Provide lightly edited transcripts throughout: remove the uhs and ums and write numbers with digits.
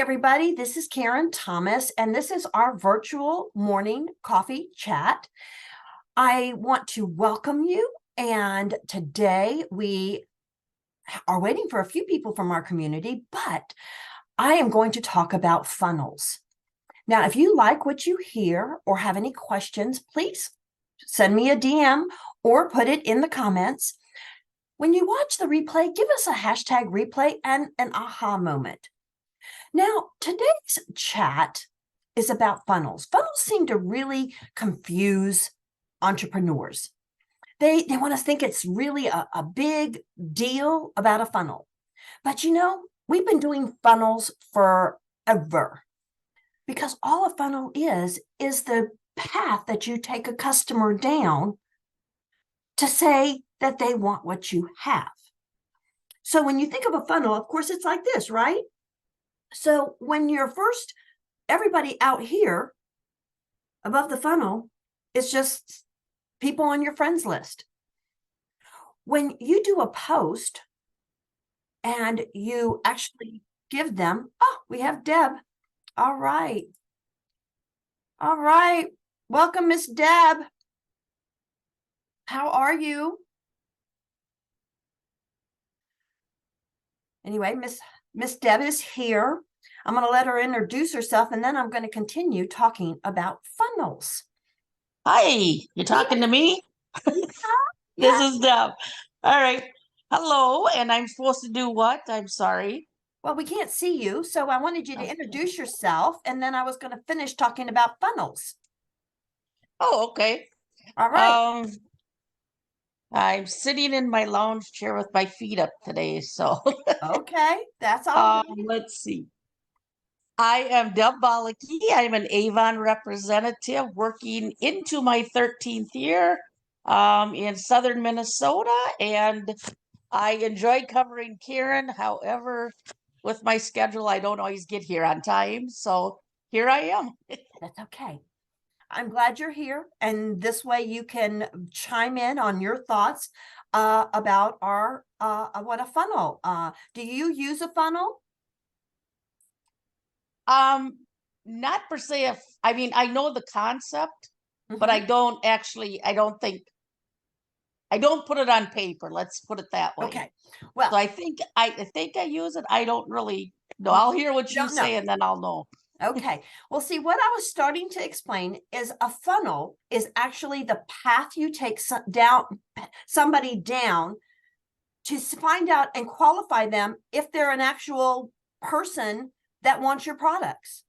everybody. This is Karen Thomas, and this is our virtual morning coffee chat. I want to welcome you, and today we are waiting for a few people from our community, but I am going to talk about funnels. Now, if you like what you hear or have any questions, please send me a DM or put it in the comments. When you watch the replay, give us a hashtag replay and an aha moment. Now, today's chat is about funnels. Funnels seem to really confuse entrepreneurs. They want to think it's really a big deal about a funnel. But we've been doing funnels forever, because all a funnel is the path that you take a customer down to say that they want what you have. So when you think of a funnel, of course, it's like this, right? So when you're first, everybody out here above the funnel is just people on your friends list. When you do a post and you actually give them, we have Deb. All right. Welcome, Miss Deb. How are you? Anyway, Miss Deb is here. I'm going to let her introduce herself, and then I'm going to continue talking about funnels. Hi, you're talking to me? This is Deb. All right. Hello, and I'm supposed to do what? I'm sorry. Well, we can't see you, so I wanted you to introduce yourself, and then I was going to finish talking about funnels. Oh, okay. All right. I'm sitting in my lounge chair with my feet up today, so. Okay, that's all right. Let's see. I am Deb Balicki. I'm an Avon representative working into my 13th year in southern Minnesota, and I enjoy covering Karen. However, with my schedule, I don't always get here on time, so here I am. That's okay. I'm glad you're here, and this way you can chime in on your thoughts about our what a funnel. Do you use a funnel? Not per se. I know the concept, but I don't put it on paper. Let's put it that way. Okay. Well, so I think I use it. I don't really know. I'll hear what you say and then I'll know. Okay. Well, see, what I was starting to explain is a funnel is actually the path you take somebody down to find out and qualify them if they're an actual person that wants your products.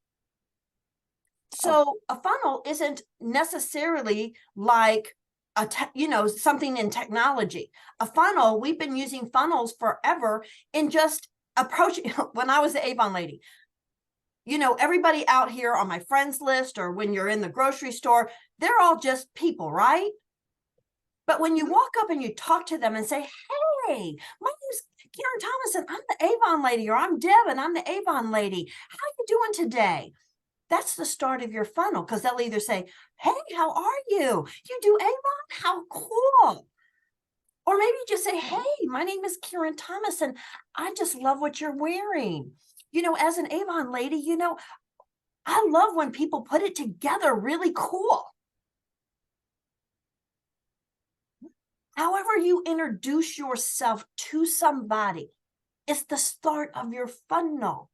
So a funnel isn't necessarily like something in technology. A funnel, we've been using funnels forever in just approaching. When I was the Avon lady, everybody out here on my friends list, or when you're in the grocery store, they're all just people, right? But when you walk up and you talk to them and say, hey, my name's Karen Thomas, and I'm the Avon lady, or I'm Deb, and I'm the Avon lady. How you doing today? That's the start of your funnel, because they'll either say, hey, how are you? You do Avon? How cool. Or maybe you just say, hey, my name is Karen Thomas, and I just love what you're wearing. As an Avon lady, I love when people put it together really cool. However you introduce yourself to somebody, it's the start of your funnel.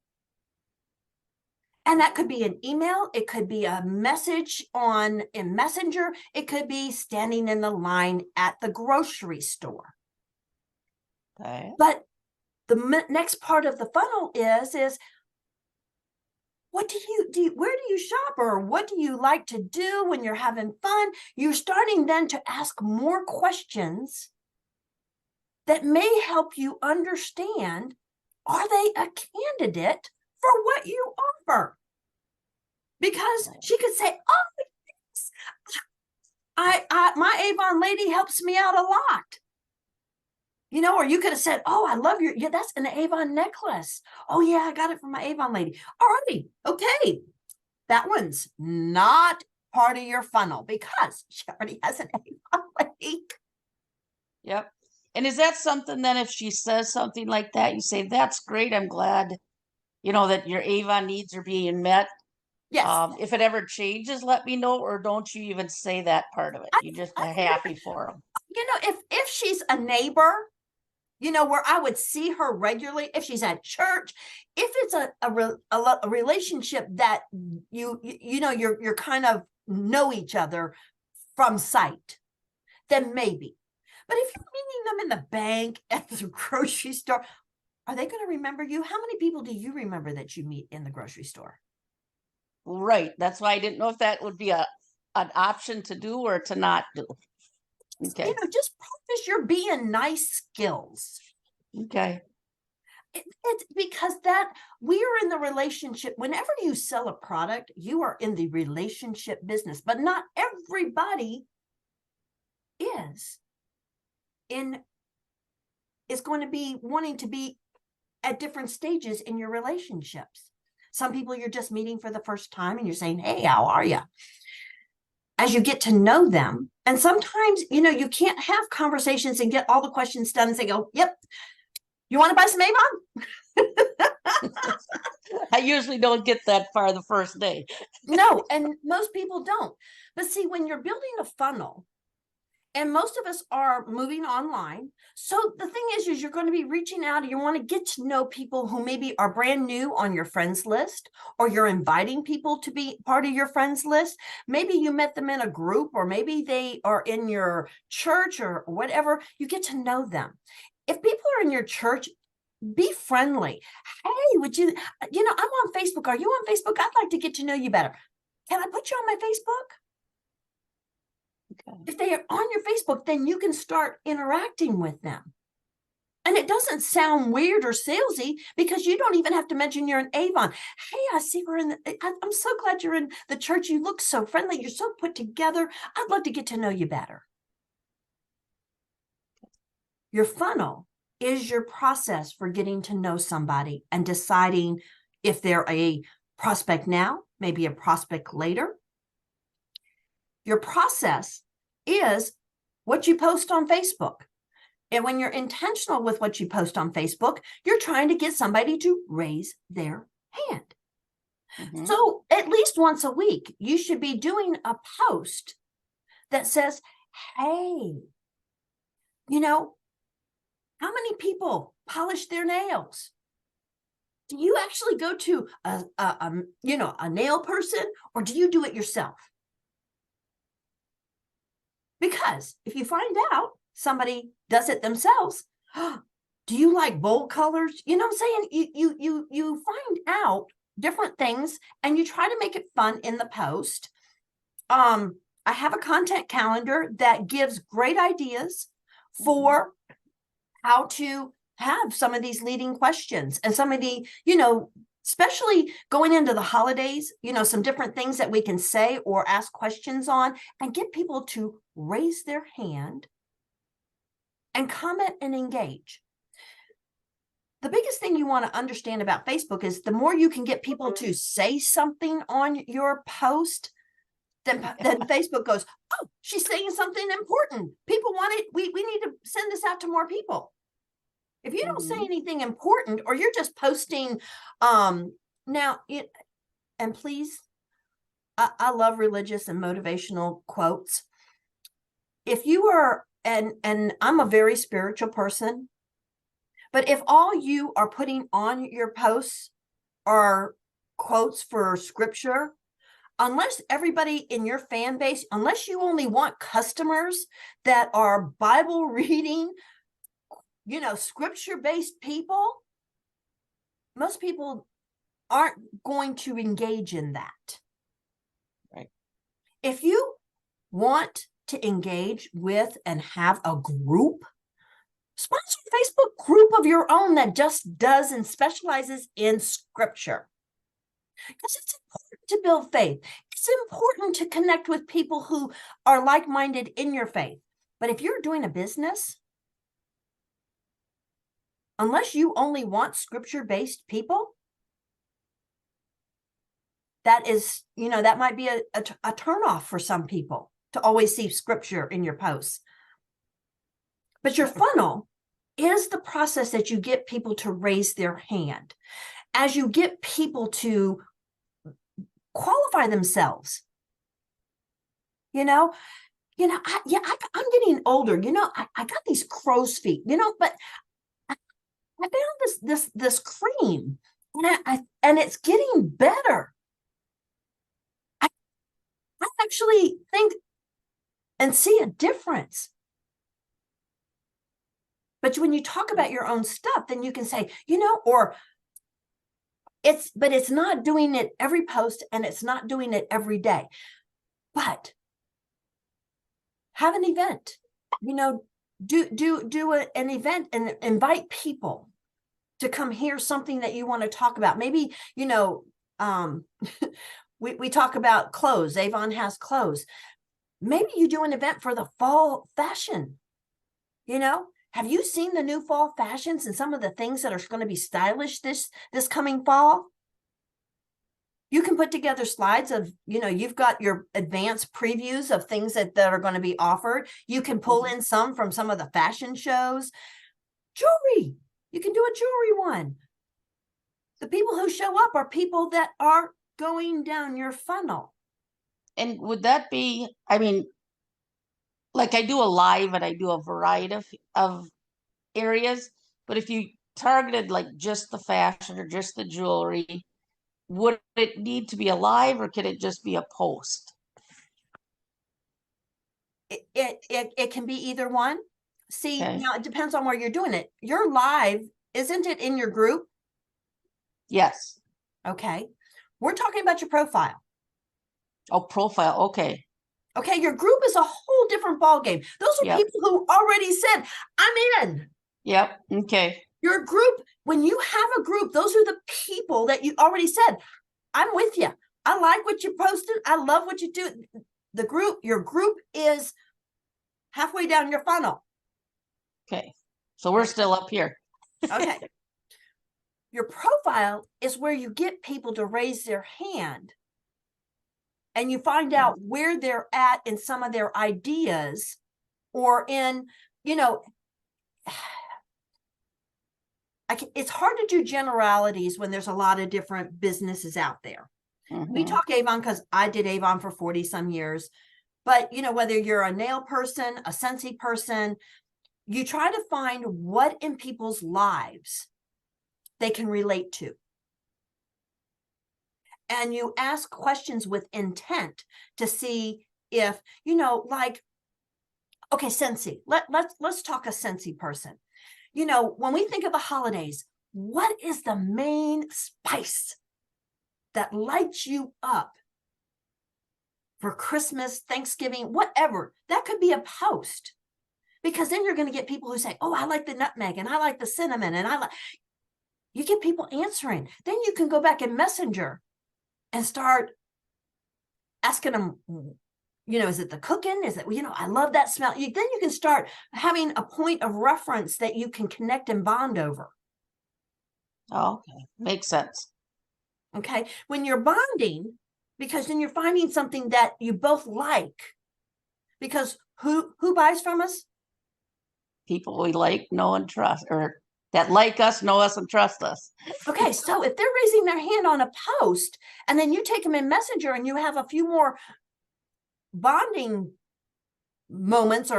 And that could be an email. It could be a message in Messenger. It could be standing in the line at the grocery store. Okay. But the next part of the funnel is what do you where do you shop, or what do you like to do when you're having fun? You're starting then to ask more questions that may help you understand, are they a candidate for what you offer? Because she could say, oh, yes, my Avon lady helps me out a lot. Or you could have said, oh, I love that's an Avon necklace. Oh yeah, I got it from my Avon lady. All righty, okay. That one's not part of your funnel because she already has an Avon lady. Yep. And is that something then, if she says something like that, you say, that's great, I'm glad that your Avon needs are being met. Yes. If it ever changes, let me know, or don't you even say that part of it? I, You just I are happy for them. if she's a neighbor, where I would see her regularly, if she's at church, if it's a relationship that you're kind of know each other from sight, then maybe. But if you're meeting them in the bank, at the grocery store, are they going to remember you? How many people do you remember that you meet in the grocery store? Right. That's why I didn't know if that would be an option to do or to not do. Okay. Just practice your being nice skills. Okay. It's because that we are in the relationship. Whenever you sell a product, you are in the relationship business, but not everybody is going to be wanting to be at different stages in your relationships. Some people you're just meeting for the first time and you're saying, hey, how are you? As you get to know them, and sometimes you can't have conversations and get all the questions done and say, oh, yep, you want to buy some Avon? I usually don't get that far the first day. No, and most people don't. But see, when you're building a funnel, and most of us are moving online, so the thing is you're going to be reaching out and you want to get to know people who maybe are brand new on your friends list, or you're inviting people to be part of your friends list. Maybe you met them in a group, or maybe they are in your church or whatever. You get to know them. If people are in your church, be friendly. Hey, would you, I'm on Facebook. Are you on Facebook? I'd like to get to know you better. Can I put you on my Facebook? Okay. If they are on your Facebook, then you can start interacting with them. And it doesn't sound weird or salesy because you don't even have to mention you're in Avon. Hey, I see I'm so glad you're in the church. You look so friendly. You're so put together. I'd love to get to know you better. Your funnel is your process for getting to know somebody and deciding if they're a prospect now, maybe a prospect later. Your process is what you post on Facebook. And when you're intentional with what you post on Facebook, you're trying to get somebody to raise their hand. Mm-hmm. So at least once a week, you should be doing a post that says, hey, how many people polish their nails? Do you actually go to a nail person, or do you do it yourself? Because if you find out somebody does it themselves, do you like bold colors? You know what I'm saying? You find out different things and you try to make it fun in the post. I have a content calendar that gives great ideas for how to have some of these leading questions and some of the, especially going into the holidays, some different things that we can say or ask questions on and get people to raise their hand and comment and engage. The biggest thing you want to understand about Facebook is the more you can get people to say something on your post, then Facebook goes, oh, she's saying something important. People want it. We need to send this out to more people. If you don't say anything important, or you're just posting, and please, I love religious and motivational quotes. If you are, and I'm a very spiritual person, but if all you are putting on your posts are quotes for scripture, unless everybody in your fan base, unless you only want customers that are Bible reading, scripture-based people, most people aren't going to engage in that. Right. If you want to engage with and have a group, sponsor a Facebook group of your own that just does and specializes in scripture. Because it's important to build faith. It's important to connect with people who are like-minded in your faith. But if you're doing a business, unless you only want scripture-based people, that is, that might be a turnoff for some people to always see scripture in your posts. But your funnel is the process that you get people to raise their hand. as you get people to qualify themselves, you know, I'm getting older. I got these crow's feet, but I found this cream, and it's getting better. I actually think and see a difference. But when you talk about your own stuff, then you can say, or it's not doing it every post, and it's not doing it every day. But have an event, do an event and invite people to come hear something that you want to talk about. Maybe, we talk about clothes. Avon has clothes. Maybe you do an event for the fall fashion. Have you seen the new fall fashions and some of the things that are going to be stylish this coming fall? You can put together slides of, you've got your advanced previews of things that are going to be offered. You can pull in some from some of the fashion shows. Jewelry. You can do a jewelry one. The people who show up are people that are going down your funnel. And would that be, I mean, like I do a live and I do a variety of areas, but if you targeted like just the fashion or just the jewelry, would it need to be a live or can it just be a post? It can be either one. See, Okay. now it depends on where you're doing it. Your live, isn't it in your group? Yes. Okay. We're talking about your profile. Oh, profile. Okay. Okay, your group is a whole different ball game. Those are Yep. people who already said, I'm in. Yep. Okay. Your group, when you have a group, those are the people that you already said, I'm with you. I like what you posted. I love what you do. Your group is halfway down your funnel. Okay. So we're still up here. Okay. Your profile is where you get people to raise their hand and you find out where they're at in some of their ideas, or in, it's hard to do generalities when there's a lot of different businesses out there. We talk Avon because I did Avon for 40 some years, but whether you're a nail person, a Scentsy person, you try to find what in people's lives they can relate to. And you ask questions with intent to see if, like, okay, Scentsy, let's talk a Scentsy person. When we think of the holidays, what is the main spice that lights you up for Christmas, Thanksgiving, whatever? That could be a post, because then you're going to get people who say, oh, I like the nutmeg and I like the cinnamon and you get people answering. Then you can go back in Messenger and start asking them, is it the cooking? Is it, I love that smell. Then you can start having a point of reference that you can connect and bond over. Oh, okay. Makes sense. Okay. When you're bonding, because then you're finding something that you both like, because who buys from us? People we like, know, and trust, or that like us, know us, and trust us. Okay. So if they're raising their hand on a post and then you take them in Messenger and you have a few more bonding moments,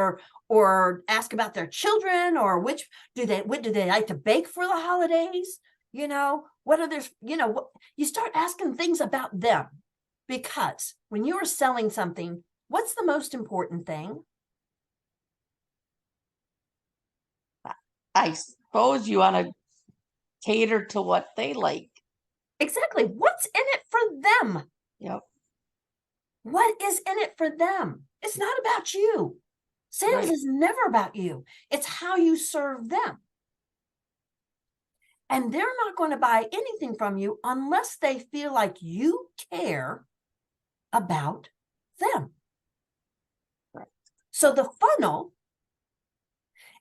or ask about their children, or what do they like to bake for the holidays? What are their, you start asking things about them, because when you are selling something, what's the most important thing? I suppose you want to cater to what they like. Exactly. What's in it for them? Yep. What is in it for them? It's not about you. Sales is never about you. It's how you serve them. And they're not going to buy anything from you unless they feel like you care about them. Right. So the funnel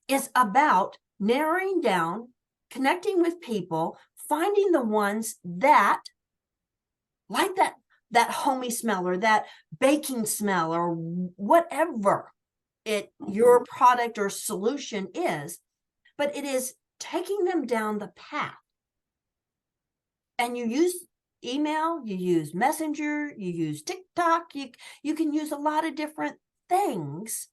is about narrowing down, connecting with people, finding the ones that like that homey smell, or that baking smell, or whatever your product or solution is. But it is taking them down the path. and you use email, you use Messenger, you use TikTok, you can use a lot of different things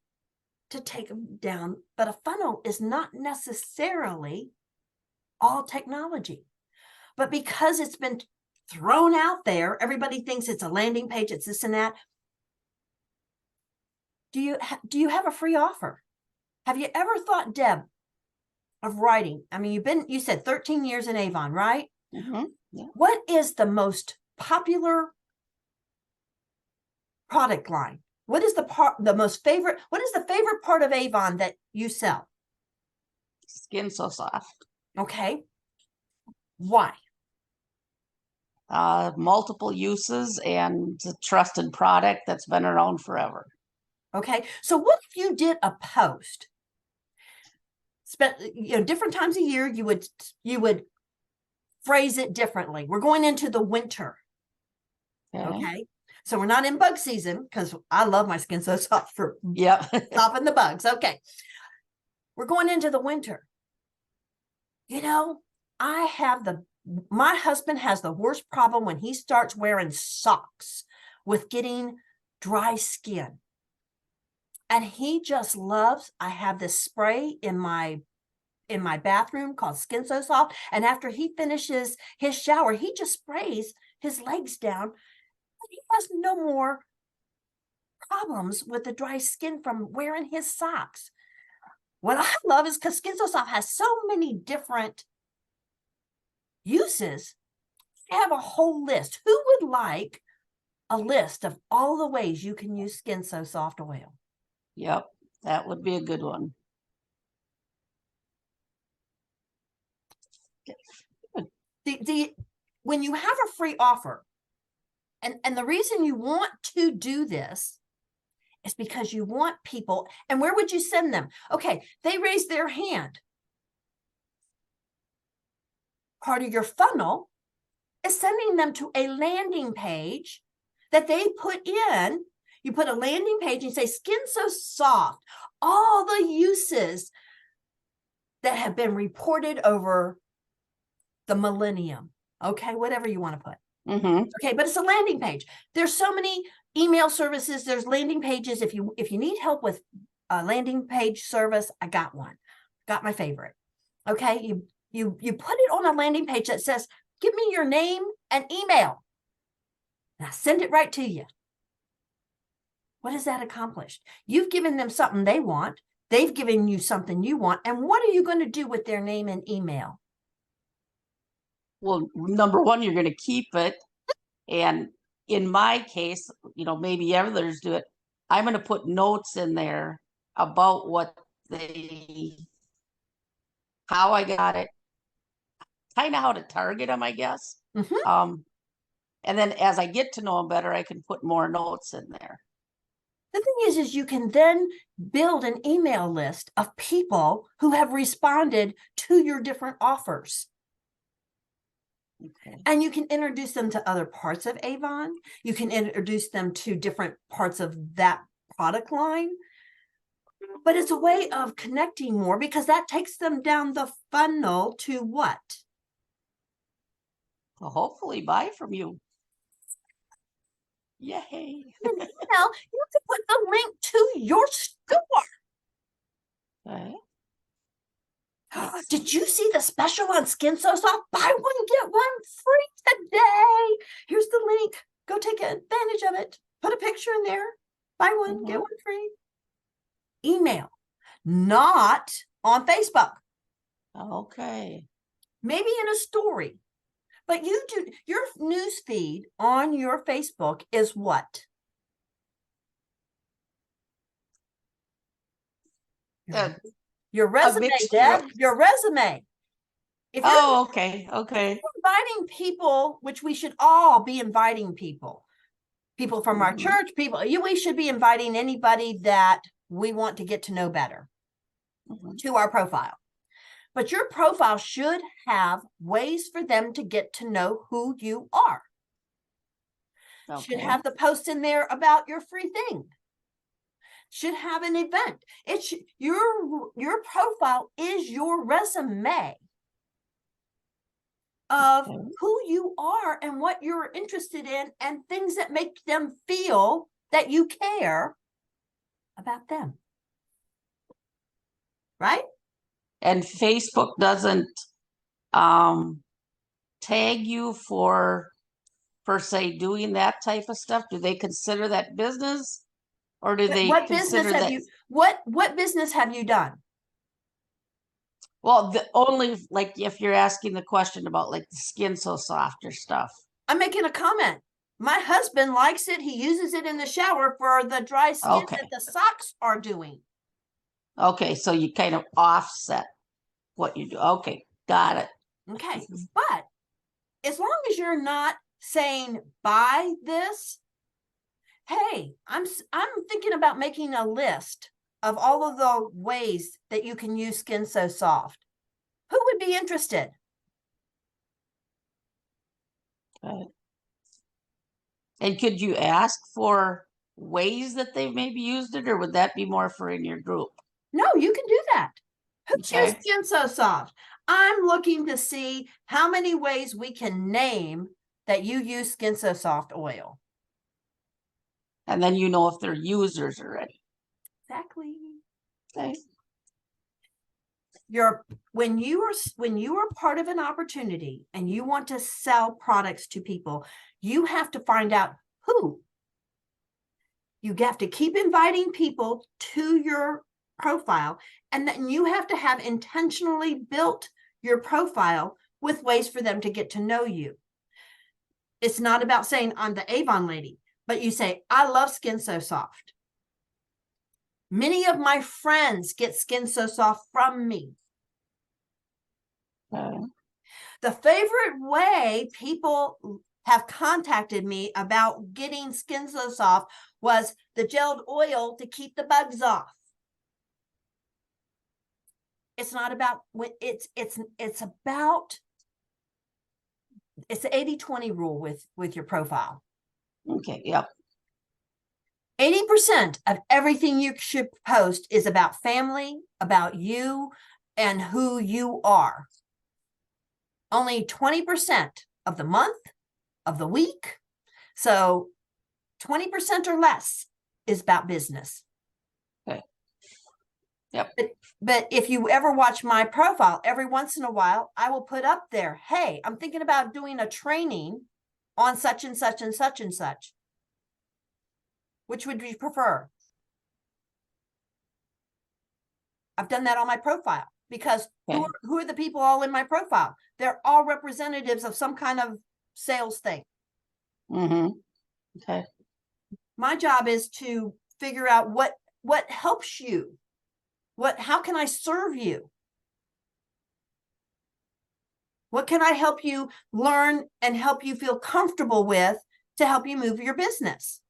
to take them down, but a funnel is not necessarily all technology. But because it's been thrown out there, everybody thinks it's a landing page, it's this and that. Do you have a free offer? Have you ever thought, Deb, of writing? I mean, you said 13 years in Avon, right? Mm-hmm. Yeah. What is the most popular product line? What is what is the favorite part of Avon that you sell? Skin So Soft. Okay. Why? Multiple uses and it's a trusted product that's been around forever. Okay. So what if you did a post? Different times a year, you would phrase it differently. We're going into the winter. Okay. So we're not in bug season because I love my Skin So Soft for stopping the bugs. Okay. We're going into the winter. My husband has the worst problem when he starts wearing socks with getting dry skin. And he just loves, I have this spray in my bathroom called Skin So Soft. And after he finishes his shower, he just sprays his legs down. He has no more problems with the dry skin from wearing his socks. What I love is because Skin So Soft has so many different uses. I have a whole list. Who would like a list of all the ways you can use Skin So Soft oil? Yep, that would be a good one. When you have a free offer, and the reason you want to do this is because you want people, and where would you send them? Okay, they raise their hand. Part of your funnel is sending them to a landing page that they put in. You put a landing page and you say, Skin So Soft, all the uses that have been reported over the millennium. Okay, whatever you want to put. Mm-hmm. Okay, but it's a landing page. There's so many email services. There's landing pages. If you need help with a landing page service, I got one. Got my favorite. Okay, you put it on a landing page that says, give me your name and email. And I send it right to you. What has that accomplished? You've given them something they want. They've given you something you want. And what are you going to do with their name and email? Well, number one, you're going to keep it. And in my case, maybe others do it. I'm going to put notes in there about how I got it, kind of how to target them, I guess. Mm-hmm. And then as I get to know them better, I can put more notes in there. The thing is you can then build an email list of people who have responded to your different offers. Okay. And you can introduce them to other parts of Avon. You can introduce them to different parts of that product line. But it's a way of connecting more because that takes them down the funnel to what? To hopefully buy from you. Yay. You have to put the link to your store. Okay. Did you see the special on Skin So Soft? Buy one, get one free today. Here's the link. Go take advantage of it. Put a picture in there. Buy one, get one free. Email, not on Facebook. Okay. Maybe in a story. But your news feed on your Facebook is what? Your resume, Deb. Your resume. Okay. Inviting people, which we should all be inviting people from our church, we should be inviting anybody that we want to get to know better to our profile. But your profile should have ways for them to get to know who you are. Okay. Should have the post in there about your free thing. Should have an event. Your profile is your resume. of Okay. who you are and what you're interested in and things that make them feel that you care about them. Right? And Facebook doesn't um tag you for per se doing that type of stuff? Do they consider that business, or do they What business consider have that? you what business have you done? Well, the only, like, if you're asking the question about like the skin so soft or stuff. I'm making a comment. My husband likes it. He uses it in the shower for the dry skin Okay. that the socks are doing. Okay, so you kind of offset what you do. Okay, got it. Okay. But as long as you're not saying buy this, hey, I'm thinking about making a list of all of the ways that you can use Skin So Soft. Who would be interested? Got it. And could you ask for ways that they've maybe used it, or would that be more for in your group? No, you can do that. Who's your Okay. Skin So Soft? I'm looking to see how many ways we can name that you use Skin So Soft oil. And then you know if they're users already. Exactly. Okay. When you are part of an opportunity and you want to sell products to people, you have to find out who. You have to keep inviting people to your profile, and then you have to have intentionally built your profile with ways for them to get to know you. It's not about saying I'm the Avon lady, but you say, I love Skin So Soft. Many of my friends get Skin So Soft from me. The favorite way people have contacted me about getting Skin So Soft was the gelled oil to keep the bugs off. It's not about it's about it's the 80-20 rule with your profile. Okay, yep. 80% of everything you should post is about family, about you, and who you are. Only 20% of the month, of the week. So 20% or less is about business. Okay. Yep. But if you ever watch my profile, every once in a while, I will put up there, hey, I'm thinking about doing a training on such and such and such and such. Which would you prefer? I've done that on my profile because Okay. who are the people all in my profile? They're all representatives of some kind of sales thing. Mm-hmm. Okay. My job is to figure out what helps you. How can I serve you? What can I help you learn and help you feel comfortable with to help you move your business?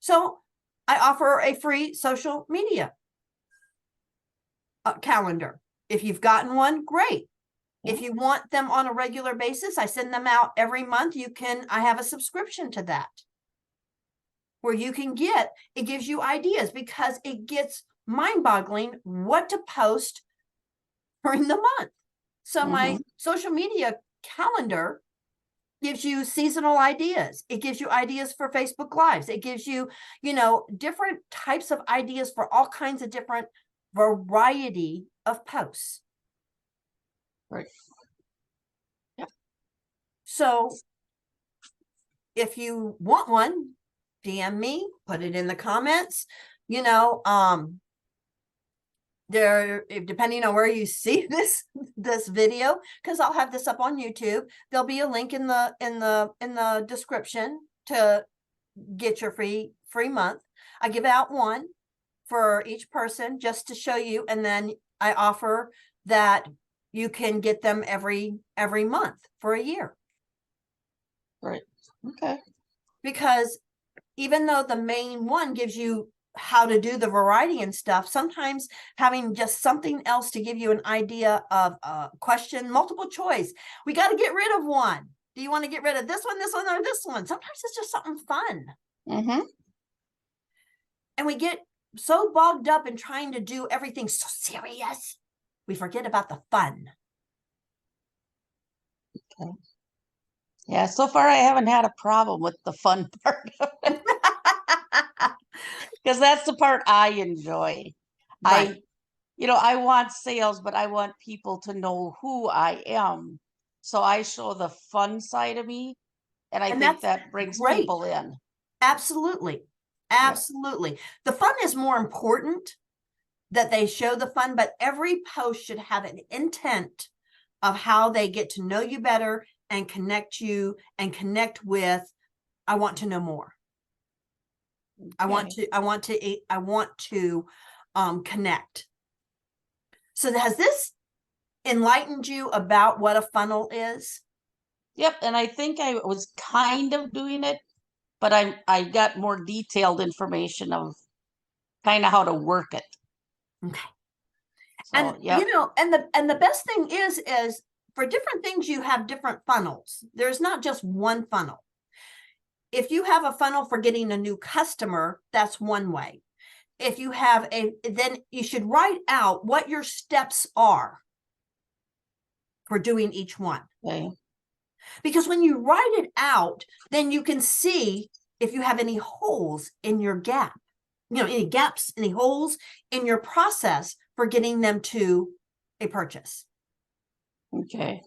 So I offer a free social media calendar. If you've gotten one, great. If you want them on a regular basis, I send them out every month. I have a subscription to that where you can it gives you ideas because it gets mind-boggling what to post during the month. So my social media calendar gives you seasonal ideas. It gives you ideas for Facebook Lives. It gives you, different types of ideas for all kinds of different variety of posts. Right. Yep. So if you want one, DM me, put it in the comments. There, depending on where you see this video, because I'll have this up on YouTube, there'll be a link in the description to get your free month. I give out one for each person just to show you, and then I offer that you can get them every month for a year. Right. Okay. Because even though the main one gives you how to do the variety and stuff, sometimes having just something else to give you an idea of a question, multiple choice. We got to get rid of one. Do you want to get rid of this one, or this one? Sometimes it's just something fun. Mm-hmm. And we get so bogged up in trying to do everything so serious, we forget about the fun. Okay. Yeah, so far I haven't had a problem with the fun part of it because that's the part I enjoy. Right. I want sales, but I want people to know who I am. So I show the fun side of me, and I And think that's that brings great. people in. Absolutely. Yep. Absolutely. The fun is more important that they show the fun, but every post should have an intent of how they get to know you better and connect you and connect with, I want to know more. Okay. I want to connect. So has this enlightened you about what a funnel is? Yep. And I think I was kind of doing it, but I got more detailed information of kind of how to work it. Okay. And So yep. and the best thing is for different things you have different funnels. There's not just one funnel. If you have a funnel for getting a new customer, that's one way. If you have then you should write out what your steps are for doing each one. Okay. Because when you write it out, then you can see if you have any holes in your gap, any gaps, any holes in your process for getting them to a purchase. Okay.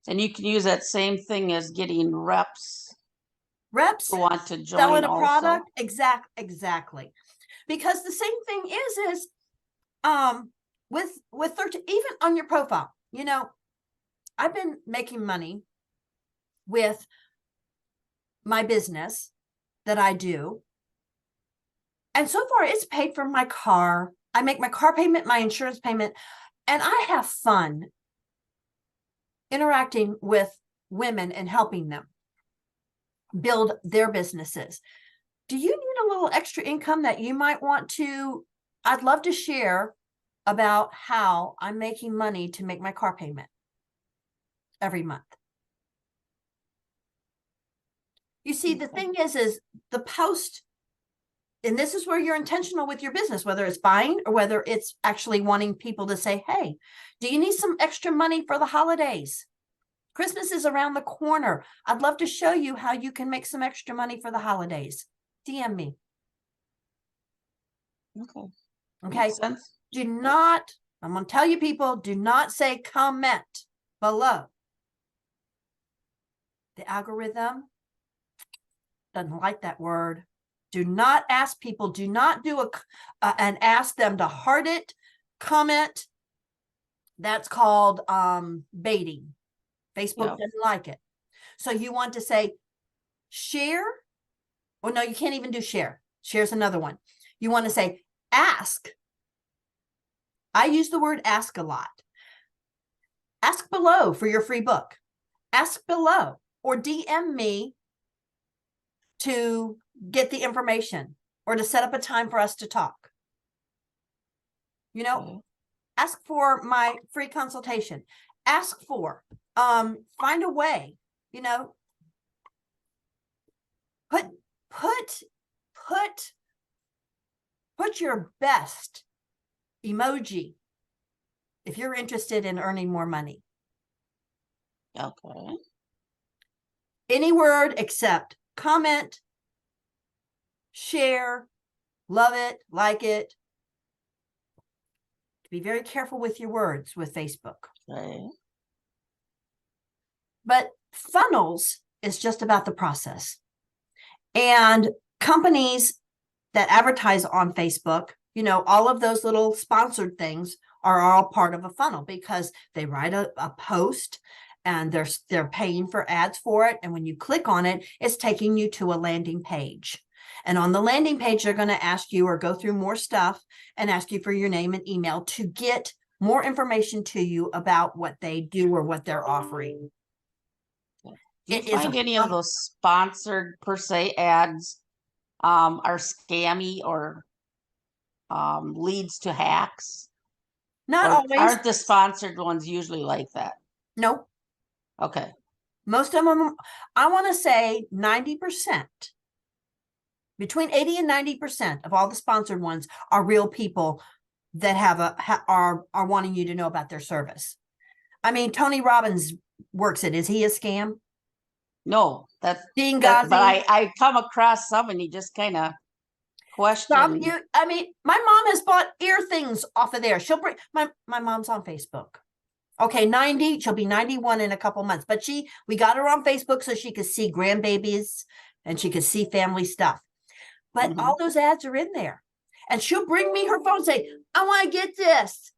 And you can use that same thing as getting reps Reps who want to selling join a also. product, exactly. Because the same thing is with 13, even on your profile, I've been making money with my business that I do. And so far it's paid for my car. I make my car payment, my insurance payment, and I have fun interacting with women and helping them build their businesses. Do you need a little extra income that you might want to? I'd love to share about how I'm making money to make my car payment every month. You see, the thing is the post, and this is where you're intentional with your business, whether it's buying or whether it's actually wanting people to say, hey, do you need some extra money for the holidays? Christmas is around the corner. I'd love to show you how you can make some extra money for the holidays. DM me. Okay. Okay. Makes sense. Do not, I'm going to tell you people, do not say comment below. The algorithm doesn't like that word. Do not ask people, do not do and ask them to heart it, comment. That's called baiting. Facebook doesn't like it. So you want to say share. Oh, no, you can't even do share. Share's another one. You want to say ask. I use the word ask a lot. Ask below for your free book. Ask below or DM me to get the information or to set up a time for us to talk. Okay. Ask for my free consultation. Ask for, find a way, put, put, put, put your best emoji if you're interested in earning more money. Okay. Any word except comment, share, love it, like it. Be very careful with your words with Facebook. Okay. But funnels is just about the process. And companies that advertise on Facebook, all of those little sponsored things are all part of a funnel because they write a post and they're paying for ads for it. And when you click on it, it's taking you to a landing page. And on the landing page, they're going to ask you or go through more stuff and ask you for your name and email to get more information to you about what they do or what they're offering. Do you It is find any of those sponsored per se ads are scammy or leads to hacks? not Or always. aren't the sponsored ones usually like that? No, Okay. most of them, I want to say 90%, between 80 and 90% of all the sponsored ones are real people that are wanting you to know about their service. I mean, Tony Robbins works it. Is he a scam? No, Dean but Ghazi? I come across some and you just kind of question. I mean, my mom has bought ear things off of there. She'll bring my mom's on Facebook. Okay, 90, she'll be 91 in a couple months. But we got her on Facebook so she could see grandbabies and she could see family stuff. But all those ads are in there. And she'll bring me her phone and say, I want to get this.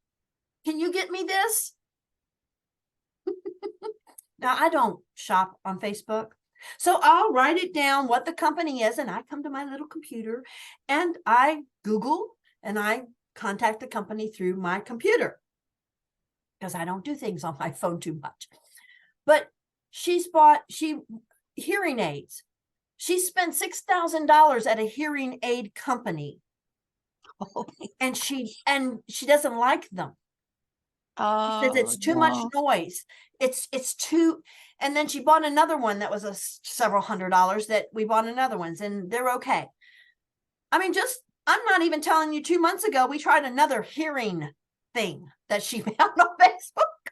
Can you get me this? Now, I don't shop on Facebook. So I'll write it down what the company is, and I come to my little computer and I Google and I contact the company through my computer because I don't do things on my phone too much. But she's bought hearing aids. She spent $6,000 at a hearing aid company, and she doesn't like them. She says it's too much noise. It's too. And then she bought another one that was several $100s that we bought another ones, and they're okay. I mean, I'm not even telling you, 2 months ago, we tried another hearing thing that she found on Facebook.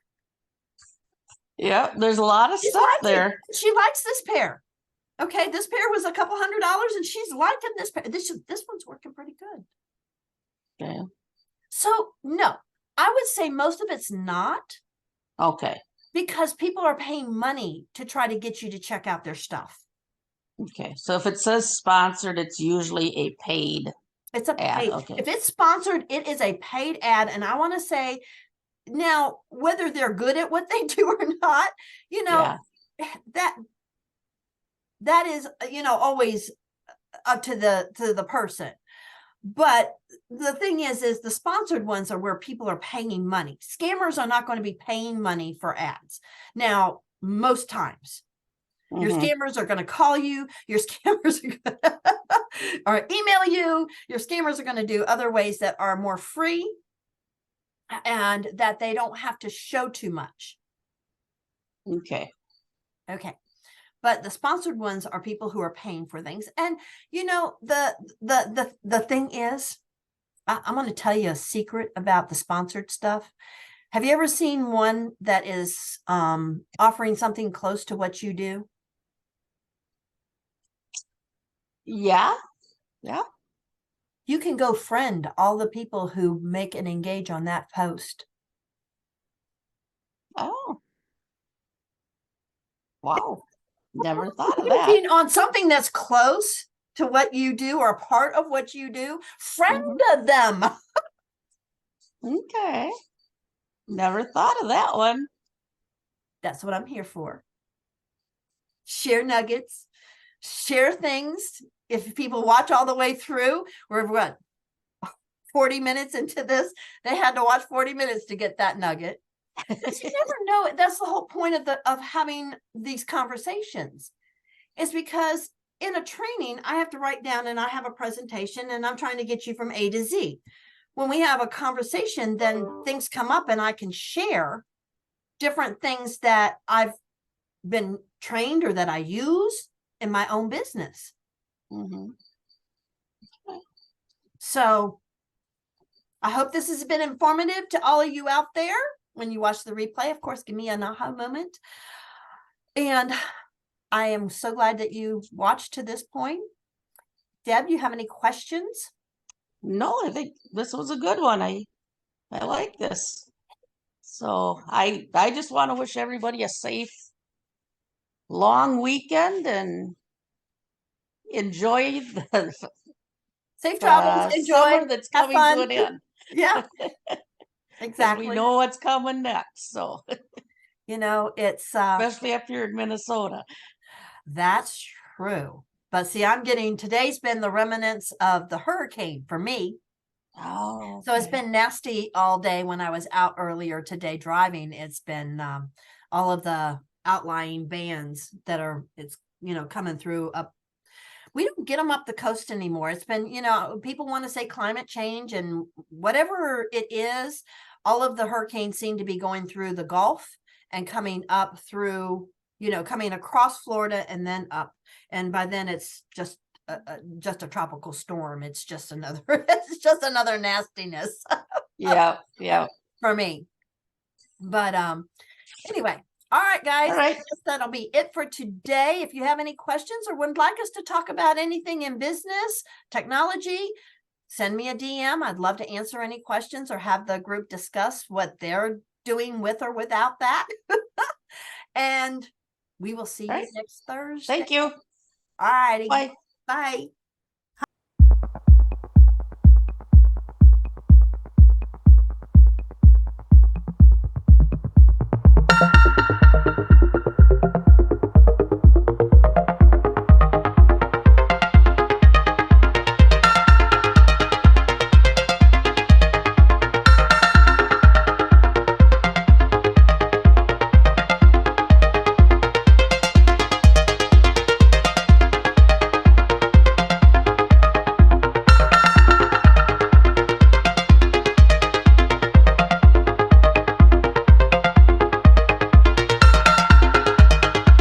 Yeah, there's a lot of stuff there. She likes this pair. Okay, this pair was a couple $100s, and she's liking this pair. This one's working pretty good. Okay. So no, I would say most of it's not. Okay. Because people are paying money to try to get you to check out their stuff. Okay. So if it says sponsored, it's usually a paid. It's a ad. paid. Okay. If it's sponsored, it is a paid ad. And I want to say now, whether they're good at what they do or not, that is, always up to the person. But the thing is the sponsored ones are where people are paying money. Scammers are not going to be paying money for ads. Now, most times, your scammers are going to call you. Your scammers are going to or email you. Your scammers are going to do other ways that are more free and that they don't have to show too much. Okay. But the sponsored ones are people who are paying for things. And the thing is, I'm going to tell you a secret about the sponsored stuff. Have you ever seen one that is offering something close to what you do? Yeah. You can go friend all the people who make and engage on that post. Oh. Wow. Never thought of that. On something that's close to what you do or part of what you do, friend them. Okay. Never thought of that one. That's what I'm here for. Share nuggets, share things. If people watch all the way through, we're what, 40 minutes into this, they had to watch 40 minutes to get that nugget. You never know. That's the whole point of having these conversations, is because in a training, I have to write down and I have a presentation and I'm trying to get you from A to Z. When we have a conversation, then things come up and I can share different things that I've been trained or that I use in my own business. So I hope this has been informative to all of you out there. When you watch the replay, of course, give me an aha moment. And I am so glad that you watched to this point. Deb, you have any questions? No, I think this was a good one. I like this. So I just want to wish everybody a safe, long weekend and enjoy the safe travels, enjoy, summer that's coming to an end. Yeah, exactly. We know what's coming next. So it's especially up here in Minnesota. That's true. But see, today's been the remnants of the hurricane for me. Oh, okay. So it's been nasty all day. When I was out earlier today driving, it's been all of the outlying bands that are, coming through up. We don't get them up the coast anymore. It's been, people want to say climate change and whatever it is, all of the hurricanes seem to be going through the Gulf and coming up through, coming across Florida and then up. And by then it's just a tropical storm. It's just another nastiness. Yeah. For me. But anyway, All right, guys, All right. I guess that'll be it for today. If you have any questions or would like us to talk about anything in business, technology, send me a DM. I'd love to answer any questions or have the group discuss what they're doing with or without that. And we will see All you right. next Thursday. Thank you. All righty. Bye. Bye.